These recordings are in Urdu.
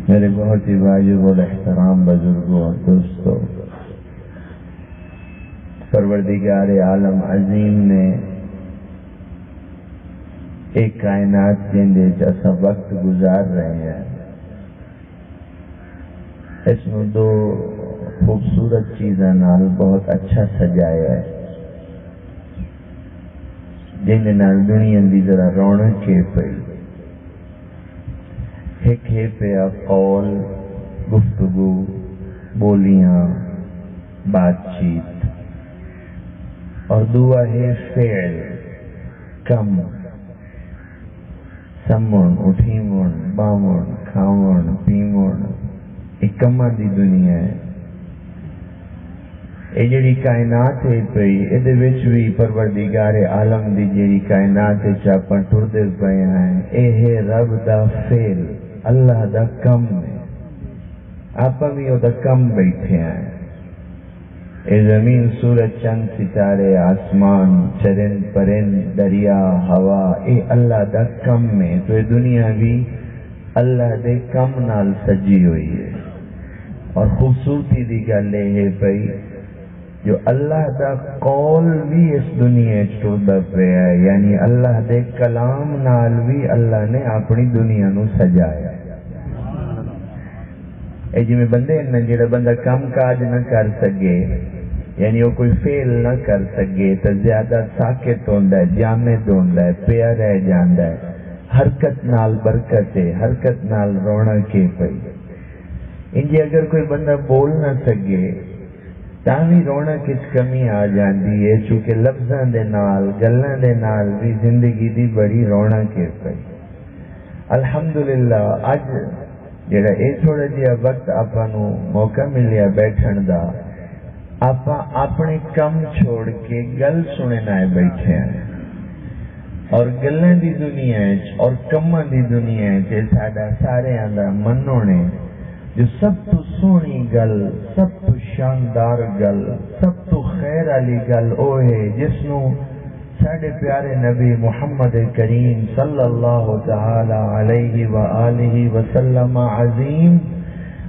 میرے بہت ہی واجب اور احترام بزرگوں اور دوستوں، پروردگار عالم عظیم نے ایک کائنات جندے جیسا وقت گزار رہے ہیں، اس میں دو خوبصورت چیزاں نال بہت اچھا سجایا ہے، جن نال دنیا دی ذرا رونق ہے پئی۔ ایک ہے پیا قول، گفتگو، بولیاں، بات چیت، اور دعا ہے فعل، کم، سمن، اٹھیمن، بامن، کھاون، پیمن، ایک کماں دی دنیا ہے۔ یہ جڑی کائنات ہے پئی، ادھے وچ بھی پروردگار عالم دی جڑی کائنات ہے چاپاں ٹردے پے ہیں، اے ہے رب دا فعل، اللہ دا کم ہے۔ آپ بھی او دا کم بیٹھے ہیں۔ اے زمین، سورج، چند، ستارے، آسمان، چرند پرند، دریا، ہوا، اے اللہ دا کم ہے۔ تو یہ دنیا بھی اللہ دے کم نال سجی ہوئی ہے۔ اور خوبصورتی دی گل ہے پئی جو اللہ دا قول بھی اس دنیا ٹردا پیا ہے، یعنی اللہ دے کلام نال بھی اللہ نے اپنی دنیا نو سجایا ہے۔ اے جی میں بندے نہ جڑا بندہ کام کاج نہ کر سکے، یعنی وہ کوئی فعل نہ کر سکے تو زیادہ ساکت ہوندا ہے، جامد ہوندا ہے، پیا رہ جاندا ہے۔ حرکت نال برکت ہے، حرکت نال رونق ہے پئی۔ انجی اگر کوئی بندہ بول نہ سکے تاوی رونق کچھ کمی آ جاندی ہے، چونکہ لفظاں دے نال، گلاں دے نال بھی زندگی دی بڑی رونق ہے پئی۔ الحمدللہ اج جڑا اے تھوڑا جہا وقت آپاں نو موقع ملیا بیٹھن دا، آپاں اپنے کم چھوڑ کے گل سنن آئے بیٹھے ہیں، اور گلاں دی دنیا اور کماں دی دنیا ساڈا سارے دا منو نے جو سب تو سونی گل، سب تو شاندار گل، سب تو خیر علی گل او ہے جس نو ساڈے پیارے نبی محمد کریم صلی اللہ تعالی علیہ وآلہ وسلم عظیم،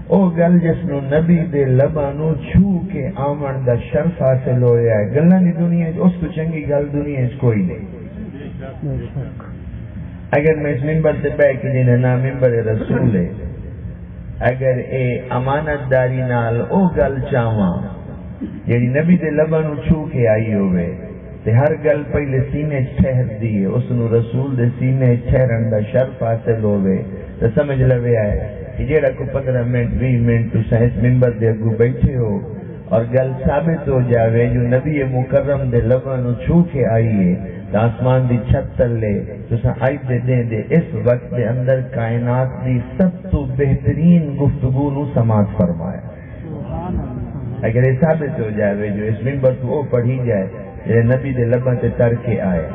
او گل جس نو نبی دے لباں نو چھو کے آمن دا شرف حاصل ہویا ہے۔ گلاں دی دنیا اس تو چنگی گل دنیا کوئی نہیں۔ اگر میں اس ممبر سے بیٹھ کے جنہیں نام ممبر رسول ہے، اگر اے امانت داری نال او گل چاہواں جیڑی نبی دے لباں نو چھو کے آئی ہوئے تے ہر گل پہلے سینے ٹھہر دی ہے، اس نو رسول دے سینے ٹھہرن دا شرف حاصل ہوئے تو سمجھ لوے آئے کہ جیڑا کو 15 منٹ 20 منٹ تو اس ممبر دے اگو بیٹھے ہو اور گل ثابت ہو جاوے جو نبی مکرم دے لباں نو چھو کے آئی ہے تو آسمان دی چھت تلے تو آئی دے دے اس وقت دے اندر کائنات دی سب تو بہترین گفتگو نو سماعت فرمایا۔ اگر یہ ثابت ہو جائے جو اس ممبر تو وہ پڑھی جائے یہ نبی دے لباں تے تر کے آئے،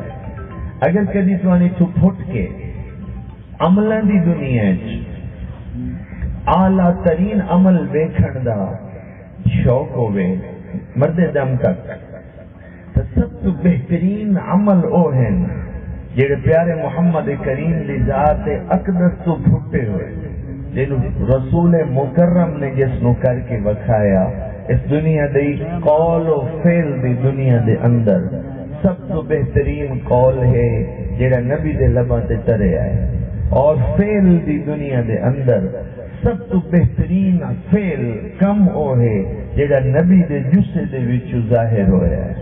اگر کدی توانی تو پھٹ کے عملاں دی دنیا اعلیٰ ترین عمل ویکھن دا شوق ہوئے مرد دم تک تو سب تو بہترین عمل او ہیں جڑے پیارے محمد کریم دی ذات اقدس تو پھٹے ہوئے جنہوں رسول مکرم نے جس نو کر کے وکھایا اس دنیا دی قول و فعل دی دنیا دے اندر سب تو بہترین قول ہے جڑا نبی دے لباں تے ترے آئے، اور فعل دی دنیا دے اندر سب تو بہترین فعل کم او ہے جڑا نبی دے جسے دے وچ ظاہر ہویا ہے۔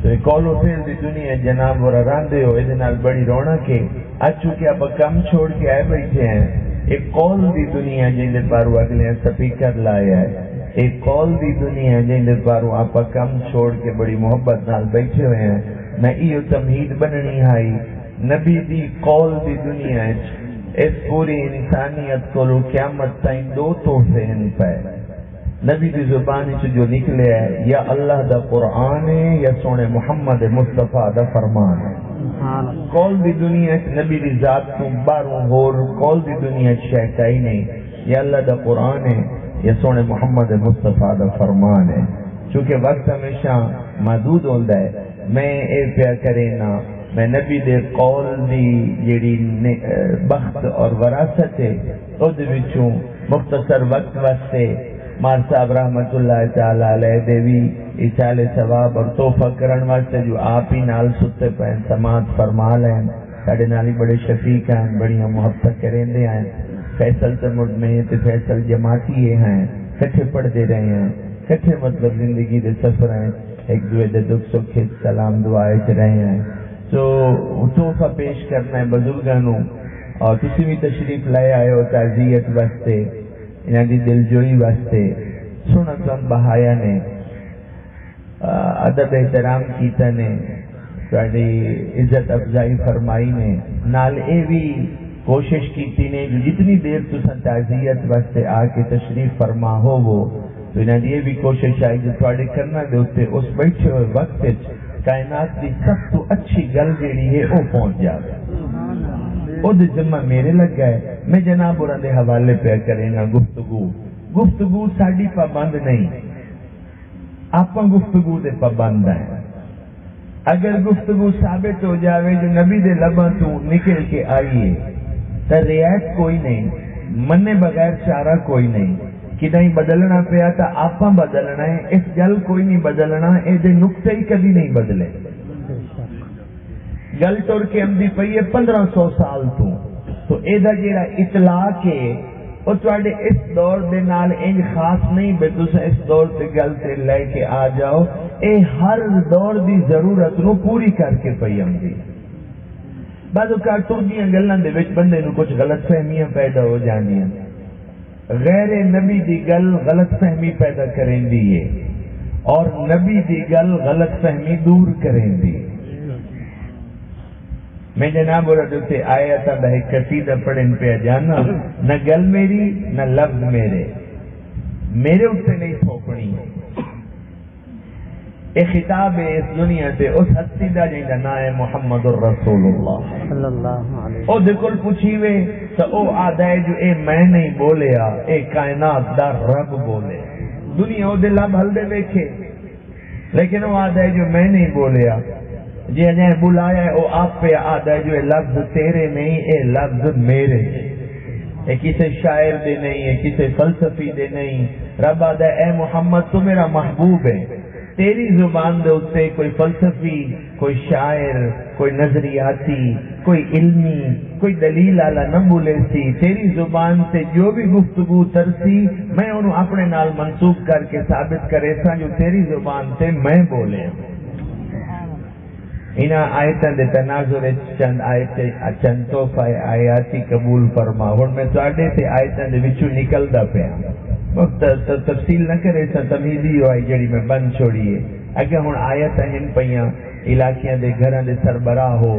تو ایک قول و فعل دی دنیا جناب اور راندے ہو ادھے نال بڑی رونق ہے۔ آج چونکہ آپ کم چھوڑ کے آئے بیٹھے ہیں، ایک قول دی دنیا جن دے پارو اگلے سپیکر لایا ہے، ایک قول دی دنیا جن دے پارو آپ کم چھوڑ کے بڑی محبت نال بیٹھے ہوئے ہیں۔ میں ایو تمہید بننی ہائی نبی دی قول دی دنیا اس پوری انسانیت کو قیامت تائیں دو تحفے ہیں پہ نبی دی زبان سے جو نکلے ہے، یا اللہ دا قرآن ہے یا سونے محمد مصطفیٰ دا فرمان ہے۔ قول دی دنیا نبی دی ذات تو باروں ہور قول دی دنیا شہکائی نہیں، یا اللہ دا قرآن ہے یا سونے محمد مصطفیٰ دا فرمان ہے۔ چونکہ وقت ہمیشہ محدود ہوتا ہے، میں اے پیا کرے نا میں نبی دے قول دی جیڑی بخت اور وراثت ہے او دے وچوں مختصر وقت واسطے مار صاحب رحمت اللہ تعالی علیہ دیوی اچالے ثواب اور تحفہ کرن واسطے جو آپ ہی نال ستے پہ سماعت فرما لیں ساڑے نال ہی بڑے شفیق ہیں بڑی محبت کریندے ہیں فیصل تمر میں تے فیصل جماعتی ہیں کٹھے پڑھتے رہے ہیں کٹھے مطلب زندگی دے سفر ہیں ایک دوے دے دکھ سکھ سلام دعائے چ رہے ہیں تو تحفہ پیش کرنا ہے بزرگانوں اور تسی بھی تشریف لائے آئے ہو تعزیت واسطے انہاں دی دل جوئی واسطے سونا سن بہایا نے ادب احترام کیتا نے تہاڈی عزت افزائی فرمائی نے نال اے بھی کوشش کیتی نے جتنی دیر تساں تعزیت واسطے آ کے تشریف فرما ہو وہ تو انہاں دی یہ بھی کوشش آئی جو تہاڈے کرنا دے اوتے اس بیٹھے ہوئے وقت کائنات کی سب تو اچھی گل جیڑی ہے وہ پہنچ جائے وہ ذمہ میرے لگ گئے میں جناب اور دے حوالے پہ کرے نا گفتگو ساڈی پابند نہیں آپ گفتگو دے پابند ہیں اگر گفتگو ثابت ہو جاوے جو نبی دے لباں تو نکل کے آئیے تو رعایت کوئی نہیں منے بغیر چارہ کوئی نہیں کہ نہیں بدلنا پیا تو آپ بدلنا ہے اس گل کوئی نہیں بدلنا یہ نقطے ہی کبھی نہیں بدلے گل ٹر کے آمدی پئی ہے 1500 سال تو یہ جڑا اطلاق ہے وہ تواڈے اس دور دے نال انج خاص نہیں بے تساں اس دور تے گل تے لے کے آ جاؤ اے ہر دور دی ضرورت نو پوری کر کے پئی آمدی بعض اوقات ٹردیاں گلاں دے وچ بندے نو کچھ غلط فہمیاں پیدا ہو جاندیاں غیر نبی دی گل غلط فہمی پیدا کریں دی ہے اور نبی دی گل غلط فہمی دور کریں دی میں جناب اور سے آیا تھا ایک قصیدہ پڑھن پہ جانا نہ گل میری نہ لفظ میرے اوپر نہیں تھوپنی یہ خطاب ہے اس دنیا سے اس ہستی دا جن کا نام ہے محمد الرسول اللہ صلی اللہ علیہ او دکل پوچھی وے تو او آدھا ہے جو اے میں نہیں بولیا اے کائنات دا رب بولے دنیا او دے لب ہل دے ویکھے لیکن وہ آدھا ہے جو میں نہیں بولیا جی انہیں بلایا ہے وہ آپ پہ آدھا ہے جو لفظ تیرے نہیں اے لفظ میرے اے کسے شاعر دے نہیں ہے کسے فلسفی دے نہیں رب آدھا ہے اے محمد تو میرا محبوب ہے تیری زبان دے اتے کوئی فلسفی کوئی شاعر کوئی نظریاتی کوئی علمی کوئی دلیل آلا نہ بولے سی تیری زبان سے جو بھی گفتگو ترسی میں انہوں اپنے نال منسوخ کر کے ثابت کرے سا جو تیری زبان سے میں بولے انہاں آیتاں دے تناظر چند آیتیں چند تحفہ آیاتی قبول فرما ہن میں تواڈے تے آیتاں دے وچوں نکلدا پیا تفصیل نہ کرے سا تمیزی ہوئی جڑی میں بند چھوڑیے اگر ہن آیتاں ہن پیاں علاقیاں دے گھراں دے سربراہ ہو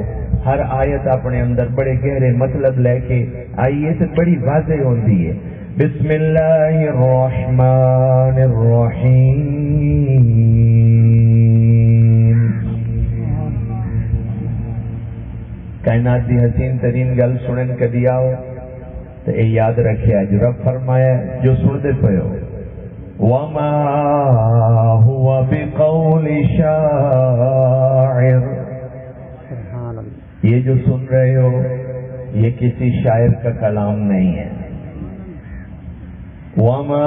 ہر آیت اپنے اندر بڑے گہرے مطلب لے کے آئیے تے بڑی واضح ہوندی ہے بسم اللہ الرحمن الرحیم کائنات دی حسین ترین گل سنن کدی آؤ تو اے یاد رکھے جو رب فرمایا جو سن دے پہو وما ہوا بقول شاعر یہ جو سن رہے ہو یہ کسی شاعر کا کلام نہیں ہے وما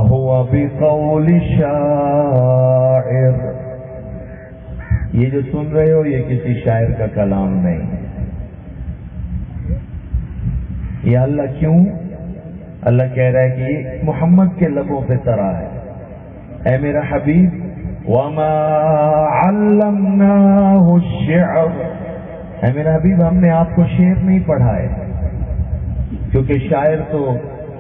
ہوا بقول شاعر یہ جو سن رہے ہو یہ کسی شاعر کا کلام نہیں ہے یا اللہ کیوں اللہ کہہ رہا ہے کہ یہ محمد کے لبوں پہ ترا ہے اے میرا حبیب وما علمناہ الشعر اے میرا حبیب ہم نے آپ کو شعر نہیں پڑھائے کیونکہ شاعر تو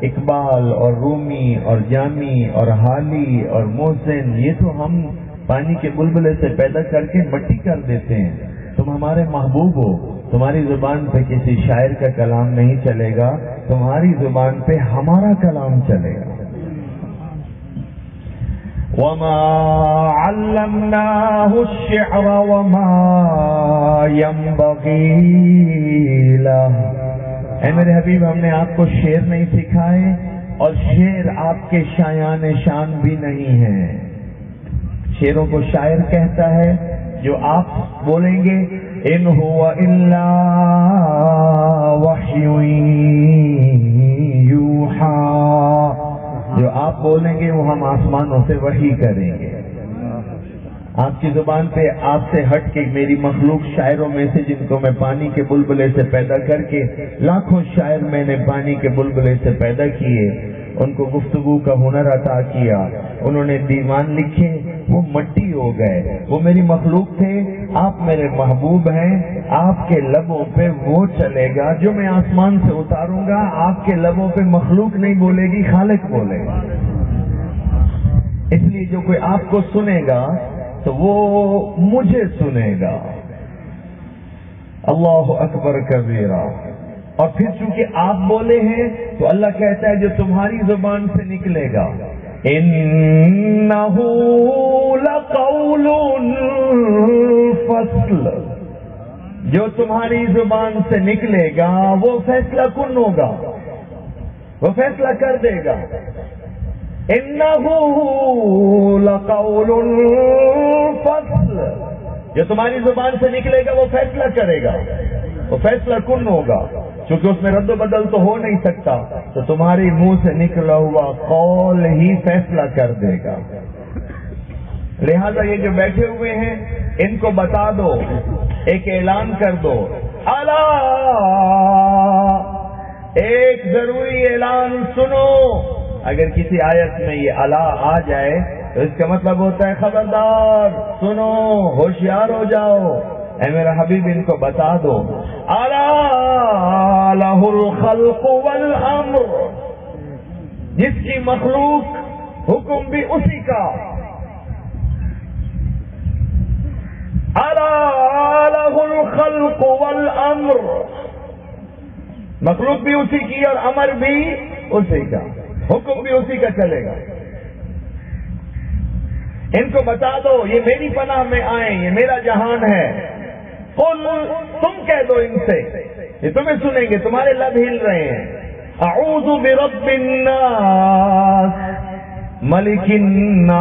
اقبال اور رومی اور جامی اور حالی اور محسن یہ تو ہم پانی کے بلبلے سے پیدا کر کے مٹی کر دیتے ہیں تم ہمارے محبوب ہو تمہاری زبان پہ کسی شاعر کا کلام نہیں چلے گا تمہاری زبان پہ ہمارا کلام چلے گا وما علمناه الشعر وما ينبغي له اے میرے حبیب ہم نے آپ کو شعر نہیں سکھائے اور شعر آپ کے شایان شان بھی نہیں ہے شعروں کو شاعر کہتا ہے جو آپ بولیں گے ان هو الا وحی یوحا، جو آپ بولیں گے وہ ہم آسمانوں سے وحی کریں گے. آپ کی زبان پہ آپ سے ہٹ کے میری مخلوق شاعروں میں سے، جن کو میں پانی کے بلبلے سے پیدا کر کے، لاکھوں شاعر میں نے پانی کے بلبلے سے پیدا کیے، ان کو گفتگو کا ہنر عطا کیا، انہوں نے دیوان لکھے، وہ مٹی ہو گئے، وہ میری مخلوق تھے. آپ میرے محبوب ہیں، آپ کے لبوں پہ وہ چلے گا جو میں آسمان سے اتاروں گا. آپ کے لبوں پہ مخلوق نہیں بولے گی، خالق بولے گا. اس لیے جو کوئی آپ کو سنے گا تو وہ مجھے سنے گا. اللہ اکبر کبیرہ. اور پھر چونکہ آپ بولے ہیں تو اللہ کہتا ہے جو تمہاری زبان سے نکلے گا انہ لقول فصل، جو تمہاری زبان سے نکلے گا وہ فیصلہ کن ہوگا، وہ فیصلہ کر دے گا. انہ لقول فصل، جو تمہاری زبان سے نکلے گا وہ فیصلہ کرے گا، وہ فیصلہ کن ہوگا. چونکہ اس میں رد و بدل تو ہو نہیں سکتا، تو تمہاری منہ سے نکلا ہوا قول ہی فیصلہ کر دے گا. لہذا یہ جو بیٹھے ہوئے ہیں ان کو بتا دو، ایک اعلان کر دو. الا، ایک ضروری اعلان سنو. اگر کسی آیت میں یہ الا آ جائے تو اس کا مطلب ہوتا ہے خبردار، سنو، ہوشیار ہو جاؤ. اے میرا حبیب ان کو بتا دو، الا لہ الخلق والامر، جس کی مخلوق حکم بھی اسی کا. الا لہ الخلق والامر، مخلوق بھی اسی کی اور امر بھی اسی کا، حکم بھی اسی کا چلے گا. ان کو بتا دو یہ میری پناہ میں آئیں، یہ میرا جہان ہے. قل، تم کہہ دو ان سے، یہ تمہیں سنیں گے، تمہارے لب ہل رہے ہیں. اعوذ برب الناس ملک الناس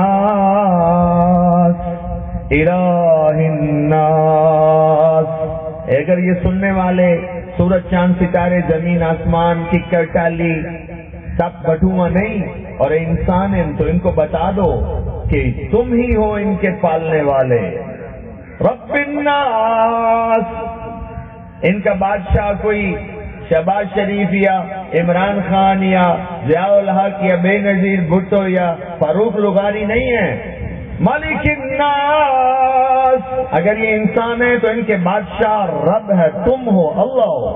الہ الناس. اگر یہ سننے والے سورج چاند ستارے زمین آسمان ککر ٹالی سب بٹھوا نہیں اور انسان ہیں، تو ان کو بتا دو کہ تم ہی ہو ان کے پالنے والے. رب الناس، ان کا بادشاہ کوئی شہباز شریف یا عمران خان یا ضیاء الحق یا بے نظیر بھٹو یا فاروق لغاری نہیں ہے. مالک الناس، اگر یہ انسان ہے تو ان کے بادشاہ رب ہے، تم ہو، اللہ ہو.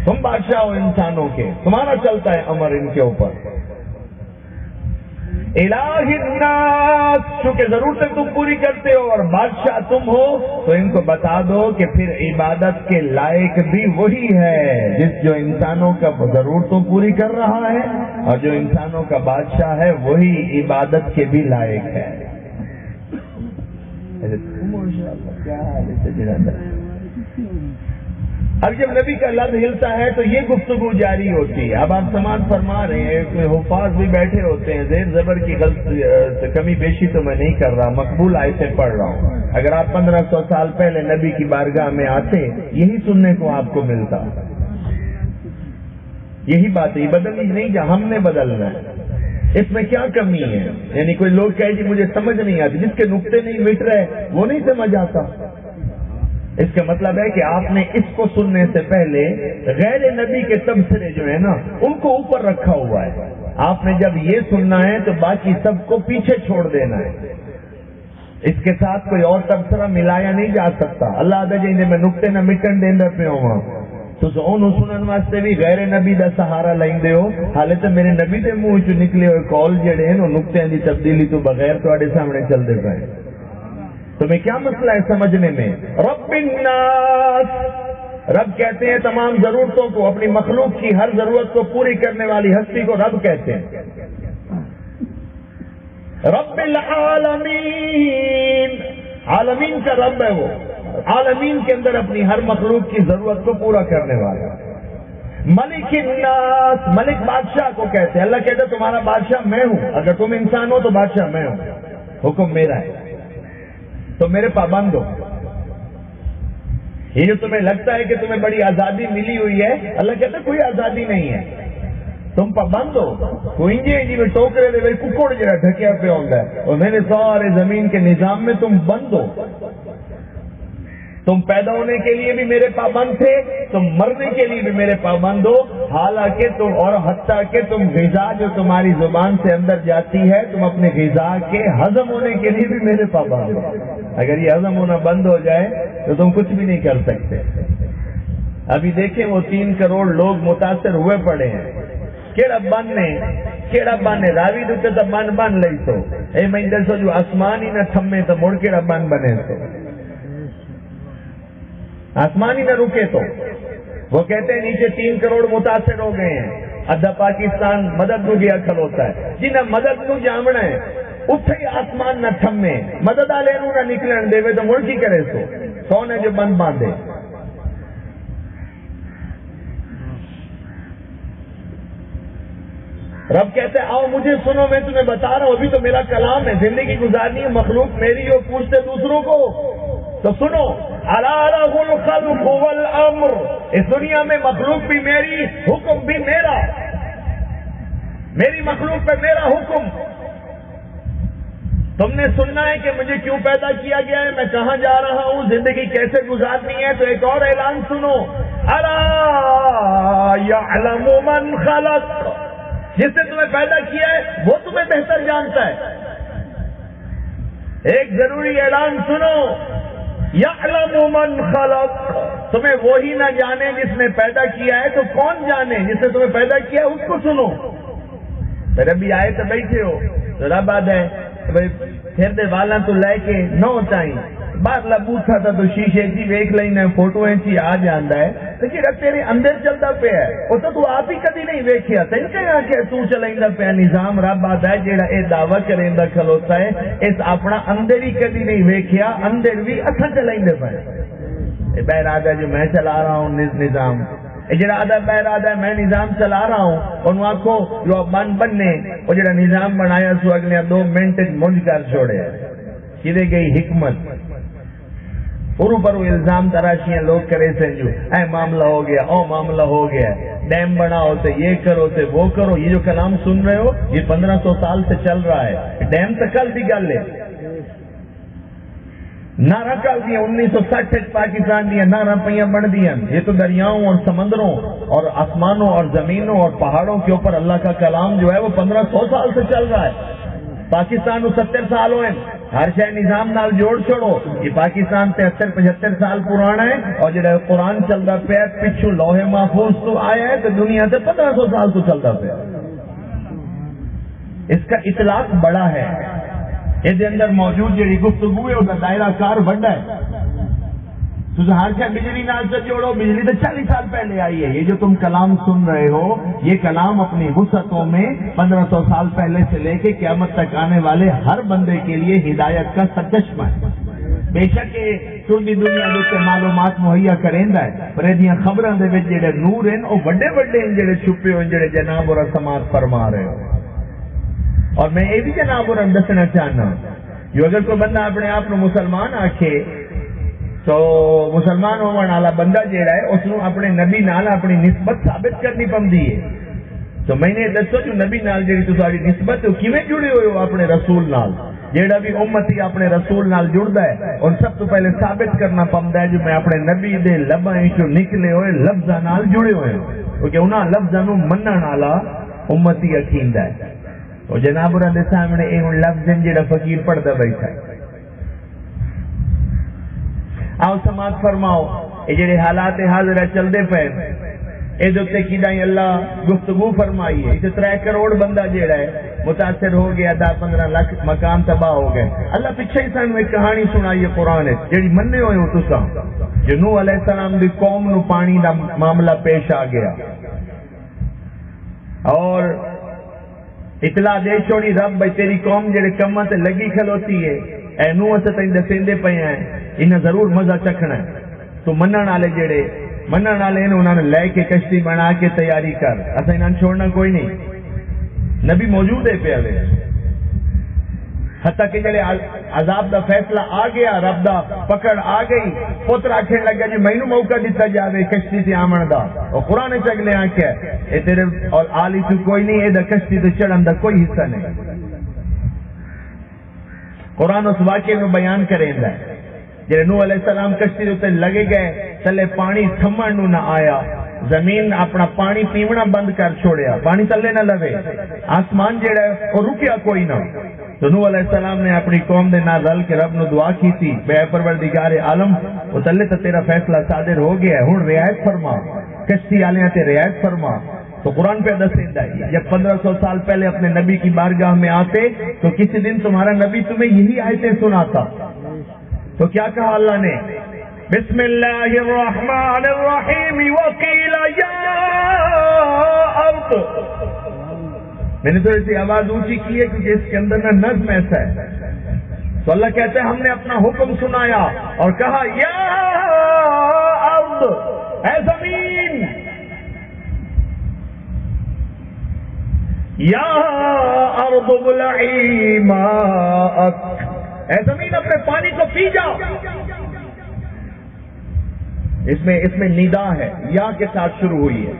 تم بادشاہ ہو انسانوں کے، تمہارا چلتا ہے امر ان کے اوپر. الہ الناس، چونکہ ضرورتیں تم پوری کرتے ہو اور بادشاہ تم ہو، تو ان کو بتا دو کہ پھر عبادت کے لائق بھی وہی ہے جو انسانوں کا ضرورتوں پوری کر رہا ہے، اور جو انسانوں کا بادشاہ ہے وہی عبادت کے بھی لائق ہے. اب جب نبی کا لب ہلتا ہے تو یہ گفتگو جاری ہوتی ہے. اب آپ سماعت فرما رہے ہیں، حفاظ بھی بیٹھے ہوتے ہیں، زیر زبر کی کمی بیشی تو میں نہیں کر رہا، مقبول آیتیں پڑھ رہا ہوں. اگر آپ 1500 سال پہلے نبی کی بارگاہ میں آتے یہی سننے کو آپ کو ملتا. یہی بات ہے، بدلنی نہیں، جہاں ہم نے بدلنا ہے. اس میں کیا کمی ہے؟ یعنی کوئی لوگ کہے کہ مجھے سمجھ نہیں آتی، جس کے نقطے نہیں مٹ رہے وہ نہیں سمجھ آتا. اس کا مطلب ہے کہ آپ نے اس کو سننے سے پہلے غیر نبی کے تبصرے جو ہے نا ان کو اوپر رکھا ہوا ہے. آپ نے جب یہ سننا ہے تو باقی سب کو پیچھے چھوڑ دینا ہے. اس کے ساتھ کوئی اور تبصرہ ملایا نہیں جا سکتا. اللہ دے جی میں نقطے نہ مٹن دینا پہ ہوا تو سنن واسطے بھی غیر نبی دا سہارا لیندے ہو. حالے تو میرے نبی دے منہ چ نکلے ہوئے کال جڑے ہیں نقطے دی تبدیلی تو بغیر تواڈے سامنے چل دے پئے. تمہیں کیا مسئلہ ہے سمجھنے میں؟ رب الناس، رب کہتے ہیں تمام ضرورتوں کو، اپنی مخلوق کی ہر ضرورت کو پوری کرنے والی ہستی کو رب کہتے ہیں. رب العالمین، عالمین کا رب ہے وہ، عالمین کے اندر اپنی ہر مخلوق کی ضرورت کو پورا کرنے والا. ملک الناس، ملک بادشاہ کو کہتے ہیں. اللہ کہتے ہیں تمہارا بادشاہ میں ہوں، اگر تم انسان ہو تو بادشاہ میں ہوں، حکم میرا ہے. تو میرے پابند ہو. یہ جو تمہیں لگتا ہے کہ تمہیں بڑی آزادی ملی ہوئی ہے، اللہ کہتا ہے کوئی آزادی نہیں ہے، تم پابند ہو. کوئی انجی میں ٹوکرے دے ککڑ جڑا ڈھکیا پہ ہوتا ہے، اور میرے سارے زمین کے نظام میں تم بند ہو. تم پیدا ہونے کے لیے بھی میرے پابند تھے، تم مرنے کے لیے بھی میرے پابند ہو. حالانکہ تم اور حتیٰ کہ تم غذا جو تمہاری زبان سے اندر جاتی ہے، تم اپنے غذا کے ہضم ہونے کے لیے بھی میرے پابند ہو. اگر یہ ہضم ہونا بند ہو جائے تو تم کچھ بھی نہیں کر سکتے. ابھی دیکھیں وہ 3 کروڑ لوگ متاثر ہوئے پڑے ہیں. کیڑا بن ہے راوی دوتے تو بن لئی تو اے میں دسو جو آسمان ہی نہ تھمے تو مڑ کیڑا بن بنے تو آسمان ہی نہ رکے تو. وہ کہتے ہیں نیچے 3 کروڑ متاثر ہو گئے ہیں، ادھا پاکستان مدد نو گیا کھلوتا ہے. جنہیں مدد نو جامنا ہے اٹھے آسمان نہ تھمے، مدد والے نو نہ نکلن دے تو مڑ کی کرے سو کون ہے جو بند باندھے. رب کہتے ہیں آؤ مجھے سنو، میں تمہیں بتا رہا ہوں، ابھی تو میرا کلام ہے، زندگی گزارنی ہے، مخلوق میری ہو، پوچھتے دوسروں کو تو سنو. الا لہ الخلق والامر، اس دنیا میں مخلوق بھی میری، حکم بھی میرا. میری مخلوق پہ میرا حکم. تم نے سننا ہے کہ مجھے کیوں پیدا کیا گیا ہے، میں کہاں جا رہا ہوں، زندگی کیسے گزارنی ہے. تو ایک اور اعلان سنو، الا یعلم من خلق، جس نے تمہیں پیدا کیا ہے وہ تمہیں بہتر جانتا ہے. ایک ضروری اعلان سنو، یعلم من خلق، تمہیں وہی نہ جانے جس نے پیدا کیا ہے تو کون جانے جس نے تمہیں پیدا کیا ہے، اس کو سنو. پھر ابھی آئے تو بیٹھے ہو تو رب آد ہے پھر دے والا تو لے کے نو تائیں باہر لبوٹا تھا تو شیشے چی ویک لینا فوٹو چی آ جانا ہے، لیکن تیرے اندر چلتا پیا ہے وہ تو آپ ہی کدی نہیں ویکیا. تین کہ آ کے تو چلائندا پیا نظام رب آتا ہے جیڑا اے دعوی کریندا کھلوتا ہے، اس اپنا اندر ہی کدی نہیں ویکیا، اندر بھی اکھا چلائندے پے. بہر آدھا جو میں چلا رہا ہوں نظام، جڑا آدھا بہر آدھا میں نظام چلا رہا ہوں، انہوں آکھو جو بننے وہ جڑا نظام بنایا سو اگلے 2 منٹ منج کر چھوڑے. کدے گئی حکمت؟ پرو پرو الزام تراشیاں لوگ کرے سے جو اے معاملہ ہو گیا، او معاملہ ہو گیا، ڈیم بناؤ تو یہ کرو تو وہ کرو. یہ جو کلام سن رہے ہو یہ 1500 سال سے چل رہا ہے. ڈیم تو کل کی گل ہے، نارا کل دیا 1960 پاکستان دیا نارا پہ بن دیا. یہ تو دریاؤں اور سمندروں اور آسمانوں اور زمینوں اور پہاڑوں کے اوپر اللہ کا کلام جو ہے وہ 1500 سال سے چل رہا ہے. پاکستان 70 سال ہوئے، ہر شے نظام نال جوڑ چھوڑو. یہ پاکستان 73-75 سال پرانا ہے، اور جڑا قرآن چلتا پیا پچھو لوہے محفوظ تو آیا ہے تو دنیا سے 1500 سال تو چلتا پیا. اس کا اطلاق بڑا ہے. یہ اندر موجود جڑی گفتگو ہے اس کا دائرہ کار بڑا ہے. تو ہر شے بجلی نال سے جوڑو، بجلی تو 40 سال پہلے آئی ہے. یہ جو تم کلام سن رہے ہو یہ کلام اپنی وسعتوں میں 1500 سال پہلے سے لے کے قیامت تک آنے والے ہر بندے کے لیے ہدایت کا سرچشمہ ہے. بے شک ٹولی دنیا کے معلومات مہیا کریندا ہے، پر یہ خبراں دے وچ جڑے نور ہیں وہ بڑے بڑے ہیں جڑے چھپے ہوئے جڑے جناب اور سماعت فرما رہے ہو. اور میں یہ بھی جناب اور دسنا چاہنا جو اگر کوئی بندہ اپنے آپ کو مسلمان آکھے تو مسلمان ہونے والا بندہ جیڑا ہے اس کو اپنے نبی نال اپنی نسبت ثابت کرنی پندی ہے. تو میں نے دسو جو نبی نال جیڑی تساڈی نسبت ہے کیویں جڑے ہوئے ہو اپنے رسول نال. جیڑا بھی امتی اپنے رسول نال جڑدا ہے اور سب تو پہلے ثابت کرنا پوندا ہے جو میں اپنے نبی دے لباں وچوں نکلے ہوئے لفظاں نال جڑے ہوئے ہوں، کیونکہ انہاں لفظاں نوں منن والا امتی اکھیندا ہے. اور جناب اور دے سامنے اے ہن لفظ جڑا فقیر پڑھدا بیٹھا ہے. آؤ سماعت فرماؤ یہ جڑے حالات حاضرہ چلتے پے یہ دوتے کدائیں اللہ گفتگو فرمائی ہے. اسے 3 کروڑ بندہ جیڑا ہے متاثر ہو گیا، 10-15 لاکھ مکان تباہ ہو گئے. اللہ پیچھے ہی سانو ایک کہانی سنائی ہے قرآن ہے جیڑی مننے ہوئے ہو تساں جو نوح علیہ السلام دی قوم نو پانی دا معاملہ پیش آ گیا اور اطلاع دے چھوڑی رب بھائی تیری قوم جڑے کماں تے لگی کھلوتی ہے اے نوح سے تین دسیندے پے ہیں انہیں ضرور مزہ چکھنا ہے. تو منن والے جڑے منن والے انہوں نے لے کے کشتی بنا کے تیاری کر اساں انہاں چھوڑنا کوئی نہیں. نبی موجود ہے پہ حتیٰ کہ جڑے عذاب دا فیصلہ آ گیا، رب دا پکڑ آ گئی، پتر آکھن لگا جی مینوں موقع دیتا جاوے کشتی تے آمن دا، اور قرآن چگلے آکھیا اے تیرے اور آلی تو کوئی نہیں، اے دا کشتی تے چڑھن دا کوئی حصہ نہیں۔ قرآن اس واقعے میں بیان کریں دا جڑے نوح علیہ السلام کشتی دے تے لگے گئے، تلے پانی تھمن نو نہ آیا، زمین اپنا پانی پیونا بند کر چھوڑیا، پانی تلے نہ لوے، آسمان جڑا ہے وہ رکیا کوئی نہ۔ تو نوح علیہ السلام نے اپنی قوم دے نال رل کے رب نو دعا کی تھی، بے پروردگار عالم وہ تلے تو تیرا فیصلہ صادر ہو گیا ہے، ہن رعایت فرما، کشتی والے تے رعایت فرما۔ تو قرآن پہ دسیندا ہے جب 1500 سال پہلے اپنے نبی کی بارگاہ میں آتے تو کسی دن تمہارا نبی تمہیں یہی آیتیں سناتا، تو کیا کہا اللہ نے؟ بسم اللہ الرحمن الرحیم وقیل یا ارض، میں نے تو ایسی آواز اونچی کی ہے کیونکہ اس کے اندر نہ نظم ایسا ہے۔ تو اللہ کہتے ہیں ہم نے اپنا حکم سنایا اور کہا یا ارض، اے زمین، یا ارض ابلعی ماءک، اے زمین اپنے پانی کو پی جا۔ اس میں ندا ہے، یا کے ساتھ شروع ہوئی ہے،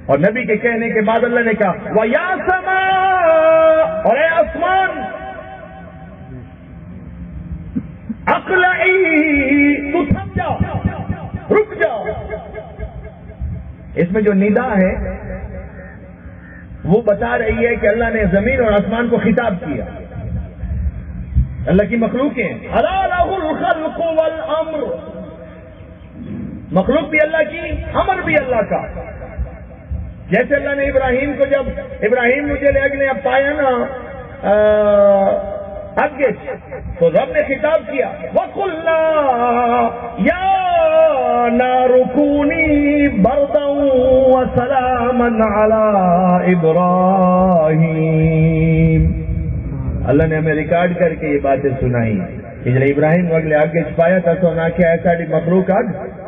اور نبی کے کہنے کے بعد اللہ نے کہا وَيَا سَمَاء، اور اے آسمان اقلعی، تو تھم جا، رک جا۔ اس میں جو ندا ہے وہ بتا رہی ہے کہ اللہ نے زمین اور آسمان کو خطاب کیا، اللہ کی مخلوقیں، الا لہ الخلق والامر، مخلوق بھی اللہ کی، امر بھی اللہ کا۔ جیسے اللہ نے ابراہیم کو، جب ابراہیم مجھے لے اگلے اب پایا نا اگے، تو رب نے خطاب کیا وَقُلْنَا يَا نَارُ كُونِي بَرْدًا وَسَلَامًا عَلَىٰ إِبْرَاهِيمَ۔ اللہ نے ہمیں ریکارڈ کر کے یہ باتیں سنائی کہ جب ابراہیم کو اگلے آگے چھپایا تھا تو نہ کیا ایسا مخلوق آج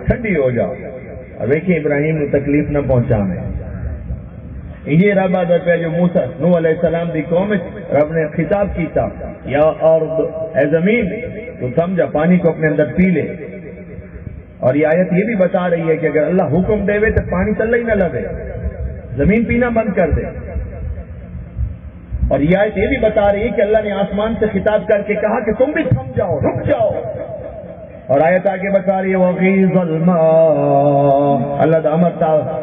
ٹھنڈی ہو جاؤ، اور دیکھیے ابراہیم کو تکلیف نہ پہنچانے۔ یہ رب آدھر پہ جو موسیٰ نوح علیہ السلام دی قوم رب نے خطاب کیتا یا ارض، اے زمین تو سمجھا پانی کو اپنے اندر پی لے۔ اور یہ آیت یہ بھی بتا رہی ہے کہ اگر اللہ حکم دے تو پانی تلے ہی نہ لگے، زمین پینا بند کر دے۔ اور یہ آیت یہ بھی بتا رہی ہے کہ اللہ نے آسمان سے خطاب کر کے کہا کہ تم بھی تھم جاؤ، رک جاؤ۔ اور آیت آگے بتا رہی ہے وَغِيظَ الْمَاءُ، اللہ دا امر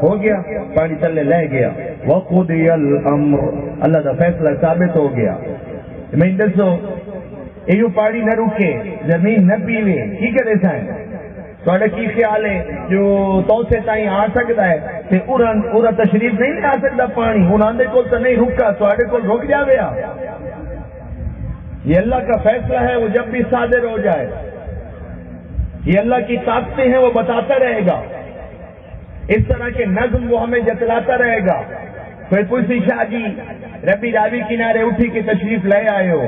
ہو گیا، پانی تلے لے گیا۔ وَقُضِيَ الْأَمْرُ، اللہ دا فیصلہ ثابت ہو گیا۔ میں دسو یہ پانی نہ رکے، زمین نہ پیوے، کی کرے سائیں؟ تھوڑا کی خیال ہے جو تو سے تائیں آ سکتا ہے کہ ارا تشریف نہیں لے آ سکتا پانی، انہاں دے کول تو نہیں رکا، تھوڑے کول رک جاوے۔ یہ اللہ کا فیصلہ ہے، وہ جب بھی صادر ہو جائے، یہ اللہ کی طاقتیں ہیں، وہ بتاتا رہے گا۔ اس طرح کے نظم وہ ہمیں جتلاتا رہے گا۔ کوئی پوچھی شاہ جی ربی راوی کنارے اٹھی کے تشریف لے آئے ہو،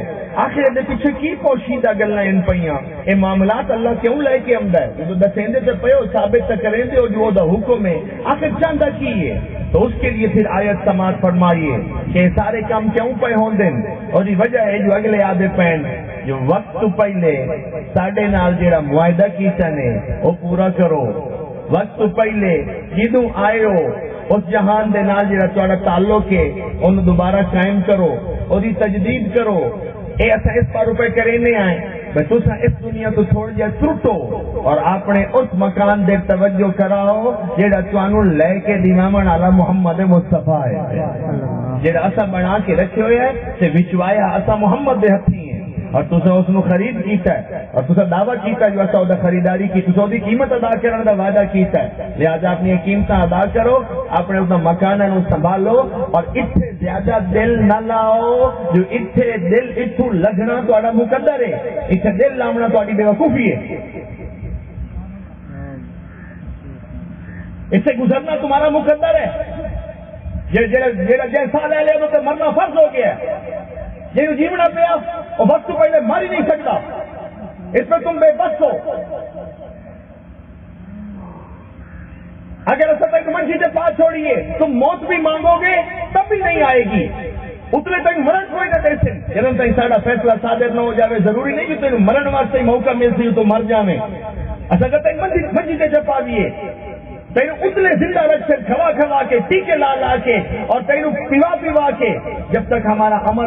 آخر دے پیچھے کی پوشیدہ گلنا ان پئیاں، اے معاملات اللہ کیوں لے کے آمدا ہے؟ جو دسیندے تے پیو ثابت تے کریندے ہو جو دا حکم ہے، آخر چاہتا کی ہے؟ تو اس کے لیے پھر آیت سماعت فرمائیے کہ سارے کام کیوں پے ہوندے، اور یہ وجہ ہے جو اگلے آدھے پین جو وقت تو پہلے ساڈے نال جیڑا معاہدہ کیتا نے وہ پورا کرو۔ وقت تو پہلے جدوں آئے ہو اس جہان دے نال جڑا تہاڈا تعلق ہے انہوں دوبارہ قائم کرو، اودی تجدید کرو۔ اے اساں اس پر روپے کرینے آئے بھئی تساں اس دنیا تو چھوڑ جا ٹرٹو اور اپنے اس مکان دے توجہ کراؤ جڑا تانوں لے کے دیوامن علی محمد مصطفیٰ ہے، جڑا اساں بنا کے رکھے ہوئے ہے تے وچوایا اساں محمد دے ہتھی ہیں، اور تسا اس نو خرید کیتا ہے اور تسا دعویٰ کیتا جو اسا دا خریداری کی، تسا دی قیمت ادا کرنے دا وعدہ کیتا ہے، لہذا اپنی قیمت ادا کرو، اپنے اس مکان نو سنبھالو اور اتھے زیادہ دل نہ لاؤ، جو اتھے دل اتھو لگنا تہاڈا مقدر ہے، اتھے دل لاؤنا تہاڈی بے وقوفی ہے، اس سے گزرنا تمہارا مقدر ہے۔ جیڑا جیسا لے لے تو مرنا فرض ہو گیا ہے، یہ جیونا پیا اور وقت پہلے مر ہی نہیں سکتا، اس میں تم بے بس ہو۔ اگر ایسا ایک منشی سے پاس چھوڑیے تم موت بھی مانگو گے تب بھی نہیں آئے گی، اتنے تک مرن کوئی نہ کیسے جب تک ساڈا فیصلہ صادر نہ ہو جاوے ضروری نہیں کہ تینوں مرن واسطے موقع مل سی تو مر جاویں اصل کہ تین منجی تے چپا دیے تینوں اتنے زندہ رکھ کھوا کھوا کے ٹیکے لا لا کے اور تینوں پیوا پیوا کے جب تک ہمارا عمل